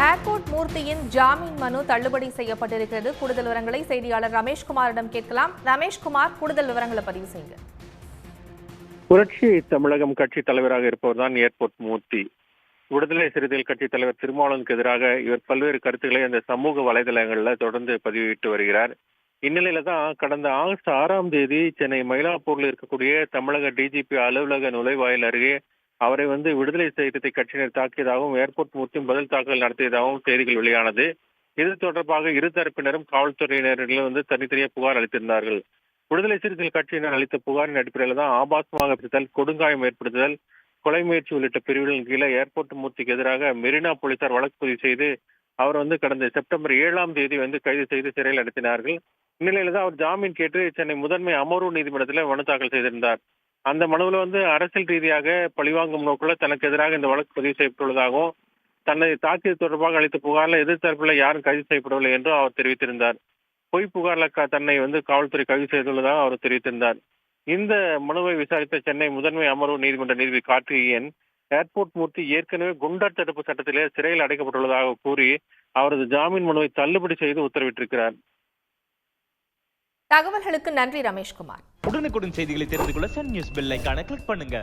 Airport மூர்த்தியின் ஜாமீன் மனு தள்ளுபடி செய்யப்பட்டிருக்கிறது. கூடுதல் விவரங்களை செய்தியாளர் ரமேஷ்குமாரிடம் கேட்கலாம். ரமேஷ்குமார், கூடுதல் விவரங்களை பதிவு செய்யுங்க. புரட்சி தமிழகம் கட்சி தலைவராக இருப்பவர் தான் ஏர்போர்ட் மூர்த்தி. விடுதலை சிறுத்தைகள் கட்சி தலைவர் திருமாவளவனுக்கு எதிராக இவர் பல்வேறு கருத்துக்களை அந்த சமூக வலைதளங்கள்ல தொடர்ந்து பதிவிட்டு வருகிறார். இந்நிலையில தான் கடந்த ஆகஸ்ட் 6ஆம் தேதி சென்னை மயிலாப்பூர்ல இருக்கக்கூடிய தமிழக டிஜிபி அலுவலக நுழைவாயில் அருகே அவரை விடுதலை சிறுத்தை கட்சியினர் தாக்கியதாகவும் ஏர்போர்ட் மூர்த்தியும் பதில் தாக்குதல் நடத்தியதாகவும் செய்திகள் வெளியானது. இது தொடர்பாக இருதரப்பினரும் காவல்துறையினரிடம் தனித்தனியே புகார் அளித்திருந்தார்கள். விடுதலை சிறுத்தைகள் கட்சியினர் அளித்த புகாரின் அடிப்படையில் தான் ஆபாசமாக பிடித்தல், கொடுங்காயம் ஏற்படுத்துதல், கொலை முயற்சி உள்ளிட்ட பிரிவுகளின் கீழே ஏர்போர்ட் மூர்த்திக்கு எதிராக மெரினா போலீசார் வழக்கு பதிவு செய்து அவர் கடந்த செப்டம்பர் 7ஆம் தேதி கைது செய்து சிறையில் அடைத்தினார்கள். இந்நிலையில தான் அவர் ஜாமீன் கேட்டு சென்னை முதன்மை அமர்வு நீதிமன்றத்தில் மனு தாக்கல் செய்திருந்தார். அந்த மனுவில் அரசியல் ரீதியாக பழிவாங்கும் நோக்குள்ள தனக்கு எதிராக இந்த வழக்கு பதிவு செய்யப்பட்டுள்ளதாகவும் தன்னை தாக்கியது தொடர்பாக அளித்த புகாரில் எதிர்த்தரப்பில் யாரும் கைது செய்யப்படவில்லை என்றும் அவர் தெரிவித்திருந்தார். பொய் புகார்ல தன்னை காவல்துறை கைது செய்துள்ளதாக அவர் தெரிவித்திருந்தார். இந்த மனுவை விசாரித்த சென்னை முதன்மை அமர்வு நீதிமன்ற நீதிபதி கார்த்திகேயன் ஏர்போர்ட் மூர்த்தி ஏற்கனவே குண்டர் தடுப்பு சட்டத்திலே சிறையில் அடைக்கப்பட்டுள்ளதாக கூறி அவரது ஜாமீன் மனுவை தள்ளுபடி செய்து உத்தரவிட்டிருக்கிறார். தகவல்களுக்கு நன்றி ரமேஷ்குமார். உடனுக்குடன் செய்திகளை தெரிந்து கொள்ள சன் நியூஸ் பெல் ஐகானை கிளிக் பண்ணுங்க.